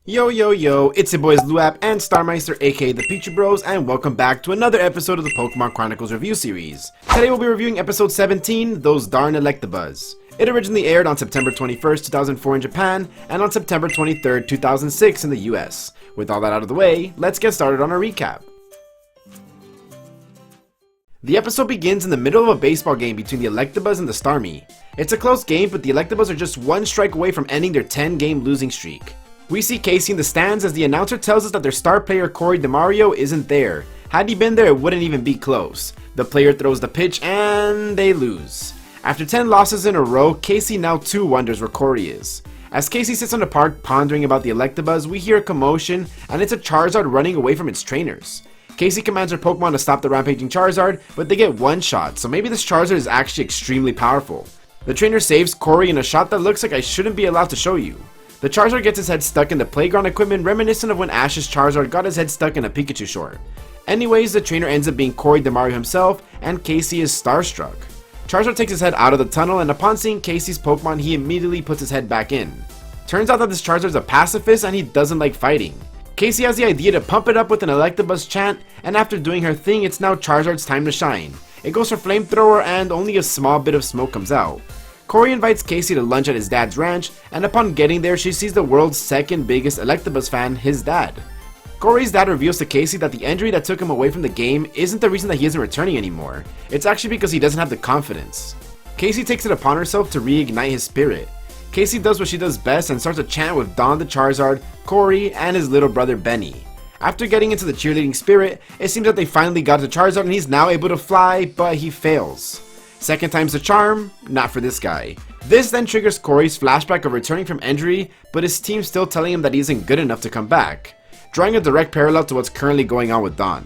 Yo yo yo, it's your boys Luap and Starmeister aka the Pichu Bros, and welcome back to another episode of the Pokemon Chronicles review series. Today we'll be reviewing episode 17, Those Darn Electabuzz. It originally aired on September 21st, 2004 in Japan, and on September 23rd, 2006 in the US. With all that out of the way, let's get started on our recap. The episode begins in the middle of a baseball game between the Electabuzz and the Starmie. It's a close game, but the Electabuzz are just one strike away from ending their 10-game losing streak. We see Casey in the stands as the announcer tells us that their star player Demario isn't there. Had he been there, it wouldn't even be close. The player throws the pitch and they lose. After 10 losses in a row, Casey now too wonders where Corey is. As Casey sits on the park pondering about the Electabuzz, we hear a commotion and it's a Charizard running away from its trainers. Casey commands her Pokemon to stop the rampaging Charizard, but they get one shot, so maybe this Charizard is actually extremely powerful. The trainer saves Corey in a shot that looks like I shouldn't be allowed to show you. The Charizard gets his head stuck in the playground equipment, reminiscent of when Ash's Charizard got his head stuck in a Pikachu short. Anyways, the trainer ends up being Demario himself, and Casey is starstruck. Charizard takes his head out of the tunnel, and upon seeing Casey's Pokemon, he immediately puts his head back in. Turns out that this Charizard's a pacifist and he doesn't like fighting. Casey has the idea to pump it up with an Electabuzz chant, and after doing her thing, it's now Charizard's time to shine. It goes for Flamethrower, and only a small bit of smoke comes out. Corey invites Casey to lunch at his dad's ranch, and upon getting there, she sees the world's second biggest Electabuzz fan, his dad. Corey's dad reveals to Casey that the injury that took him away from the game isn't the reason that he isn't returning anymore. It's actually because he doesn't have the confidence. Casey takes it upon herself to reignite his spirit. Casey does what she does best and starts a chant with Don the Charizard, Corey, and his little brother Benny. After getting into the cheerleading spirit, it seems that they finally got to Charizard and he's now able to fly, but he fails. Second time's the charm, not for this guy. This then triggers Corey's flashback of returning from injury, but his team still telling him that he isn't good enough to come back, drawing a direct parallel to what's currently going on with Don.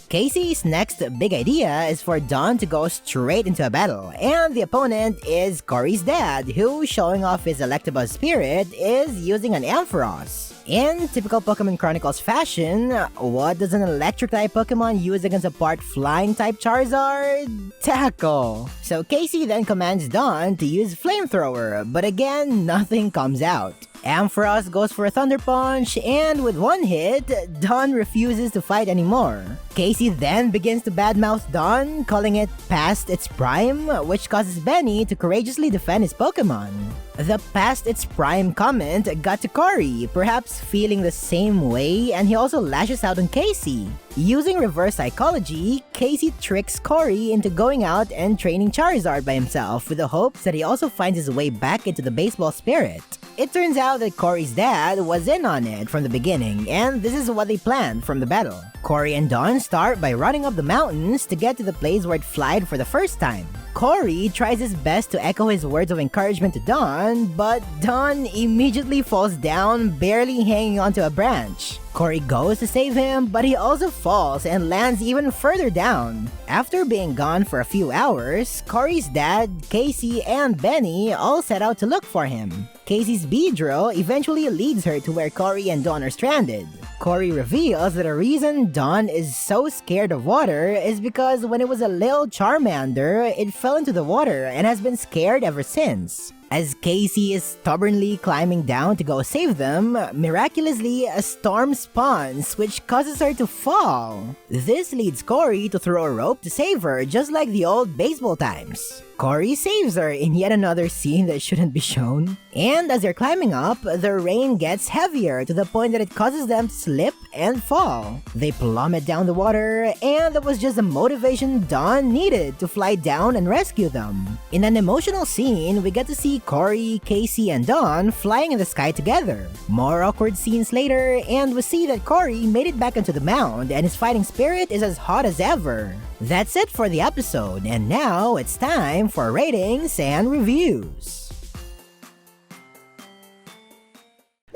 Casey's next big idea is for Don to go straight into a battle, and the opponent is Corey's dad, who, showing off his Electabuzz spirit, is using an Ampharos. In typical Pokemon Chronicles fashion, what does an electric-type Pokemon use against a part flying-type Charizard? Tackle! So Casey then commands Don to use Flamethrower, but again, nothing comes out. Ampharos goes for a Thunder Punch, and with one hit, Don refuses to fight anymore. Casey then begins to badmouth Don, calling it past its prime, which causes Benny to courageously defend his Pokemon. The past its prime comment got to Corey, perhaps feeling the same way, and he also lashes out on Casey. Using reverse psychology, Casey tricks Corey into going out and training Charizard by himself with the hopes that he also finds his way back into the baseball spirit. It turns out that Corey's dad was in on it from the beginning, and this is what they planned from the battle. Corey and Don start by running up the mountains to get to the place where it flied for the first time. Corey tries his best to echo his words of encouragement to Don, but Don immediately falls down, barely hanging onto a branch. Corey goes to save him, but he also falls and lands even further down. After being gone for a few hours, Corey's dad, Casey, and Benny all set out to look for him. Casey's Beedrill eventually leads her to where Corey and Don are stranded. Corey reveals that the reason Don is so scared of water is because when it was a little Charmander, it fell into the water and has been scared ever since. As Casey is stubbornly climbing down to go save them, miraculously a storm spawns, which causes her to fall. This leads Corey to throw a rope to save her, just like the old baseball times. Corey saves her in yet another scene that shouldn't be shown. And as they're climbing up, the rain gets heavier to the point that it causes them to slip and fall. They plummet down the water, and that was just the motivation Don needed to fly down and rescue them. In an emotional scene, we get to see Corey, Casey, and Don flying in the sky together. More awkward scenes later, and we see that Corey made it back onto the mound, and his fighting spirit is as hot as ever. That's it for the episode, and now it's time for ratings and reviews.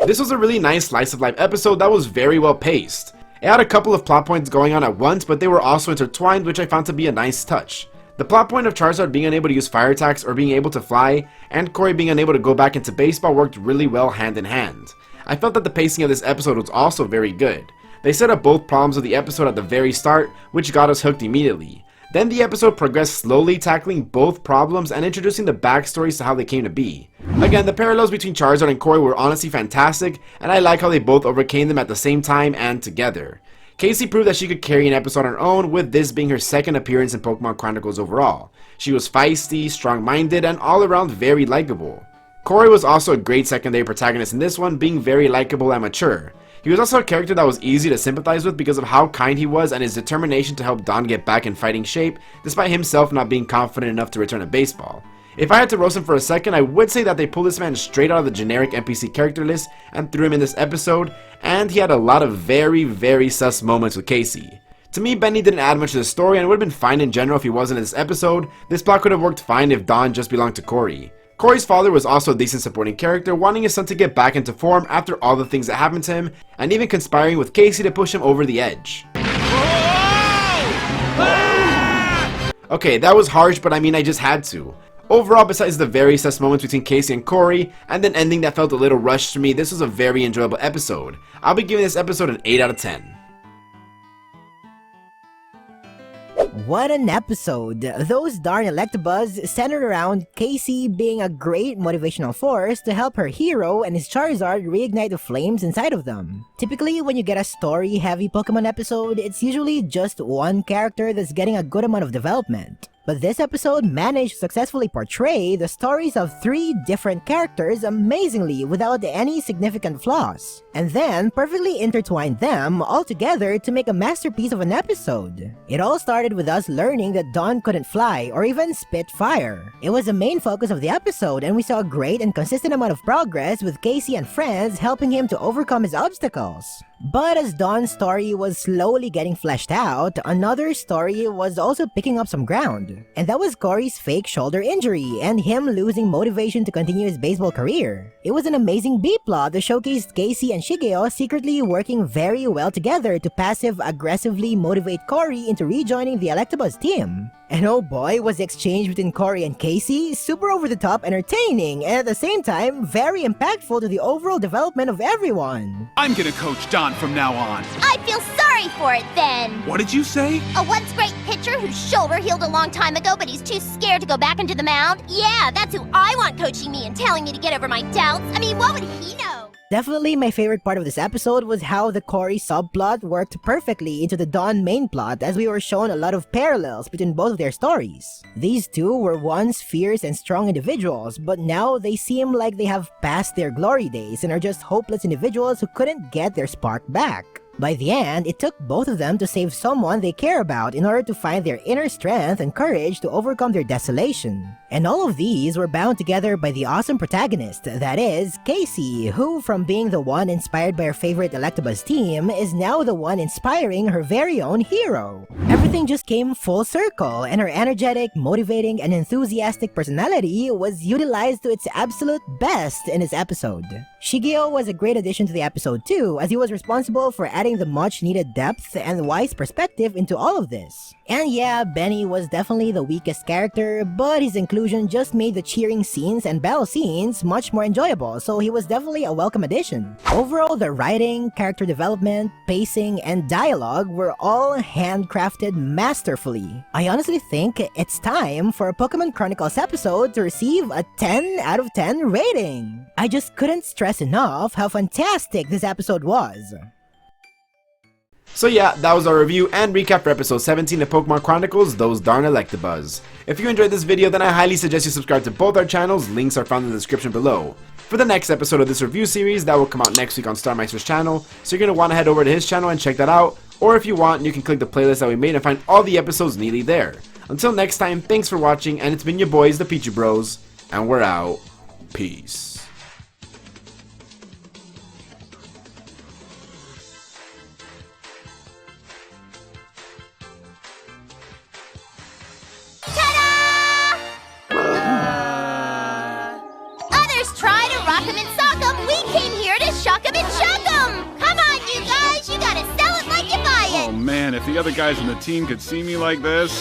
This was a really nice slice of life episode that was very well paced. It had a couple of plot points going on at once, but they were also intertwined, which I found to be a nice touch. The plot point of Charizard being unable to use fire attacks or being able to fly, and Corey being unable to go back into baseball worked really well hand in hand. I felt that the pacing of this episode was also very good. They set up both problems of the episode at the very start, which got us hooked immediately. Then the episode progressed slowly, tackling both problems and introducing the backstories to how they came to be. Again, the parallels between Charizard and Corey were honestly fantastic, and I like how they both overcame them at the same time and together. Casey proved that she could carry an episode on her own, with this being her second appearance in Pokemon Chronicles overall. She was feisty, strong-minded, and all around very likable. Corey was also a great secondary protagonist in this one, being very likable and mature. He was also a character that was easy to sympathize with because of how kind he was and his determination to help Don get back in fighting shape, despite himself not being confident enough to return a baseball. If I had to roast him for a second, I would say that they pulled this man straight out of the generic NPC character list and threw him in this episode, and he had a lot of very sus moments with Casey. To me, Benny didn't add much to the story, and it would have been fine in general if he wasn't in this episode. This plot could have worked fine if Don just belonged to Corey. Corey's father was also a decent supporting character, wanting his son to get back into form after all the things that happened to him, and even conspiring with Casey to push him over the edge. Okay, that was harsh, but I mean I just had to. Overall, besides the very sus moments between Casey and Corey, and an ending that felt a little rushed to me, this was a very enjoyable episode. I'll be giving this episode an 8 out of 10. What an episode! Those darn Electabuzz centered around Casey being a great motivational force to help her hero and his Charizard reignite the flames inside of them. Typically, when you get a story-heavy Pokemon episode, it's usually just one character that's getting a good amount of development. But this episode managed to successfully portray the stories of 3 different characters amazingly without any significant flaws, and then perfectly intertwined them all together to make a masterpiece of an episode. It all started with us learning that Dawn couldn't fly or even spit fire. It was the main focus of the episode, and we saw a great and consistent amount of progress with Casey and friends helping him to overcome his obstacles. But as Dawn's story was slowly getting fleshed out, another story was also picking up some ground. And that was Corey's fake shoulder injury and him losing motivation to continue his baseball career. It was an amazing B-plot that showcased Casey and Shigeo secretly working very well together to passive-aggressively motivate Corey into rejoining the Electabuzz team. And oh boy, was the exchange between Corey and Casey super over-the-top entertaining and at the same time very impactful to the overall development of everyone. I'm gonna coach Don from now on. I feel sorry for it then. What did you say? A once great pitcher whose shoulder healed a long time ago but he's too scared to go back into the mound? Yeah, that's who I want coaching me and telling me to get over my doubts. I mean, what would he know? Definitely my favorite part of this episode was how the Corey subplot worked perfectly into the Dawn main plot, as we were shown a lot of parallels between both of their stories. These two were once fierce and strong individuals, but now they seem like they have passed their glory days and are just hopeless individuals who couldn't get their spark back. By the end, it took both of them to save someone they care about in order to find their inner strength and courage to overcome their desolation. And all of these were bound together by the awesome protagonist, that is, Casey, who, from being the one inspired by her favorite Electabuzz team, is now the one inspiring her very own hero. Everything just came full circle, and her energetic, motivating, and enthusiastic personality was utilized to its absolute best in this episode. Shigeo was a great addition to the episode too, as he was responsible for adding the much needed depth and wise perspective into all of this. And yeah, Benny was definitely the weakest character, but his inclusion just made the cheering scenes and battle scenes much more enjoyable, so he was definitely a welcome addition. Overall, the writing, character development, pacing, and dialogue were all handcrafted masterfully. I honestly think it's time for a Pokemon Chronicles episode to receive a 10 out of 10 rating. I just couldn't stress enough how fantastic this episode was. So yeah, that was our review and recap for episode 17 of Pokemon Chronicles, Those Darn Electabuzz. If you enjoyed this video, then I highly suggest you subscribe to both our channels, links are found in the description below. For the next episode of this review series, that will come out next week on Starmeister's channel, so you're going to want to head over to his channel and check that out, or if you want, you can click the playlist that we made and find all the episodes neatly there. Until next time, thanks for watching, and it's been your boys, the Pichu Bros, and we're out. Peace. Try to rock 'em and sock 'em. We came here to shock 'em and shock 'em. Come on, you guys. You gotta sell it like you buy it. Oh man, if the other guys on the team could see me like this.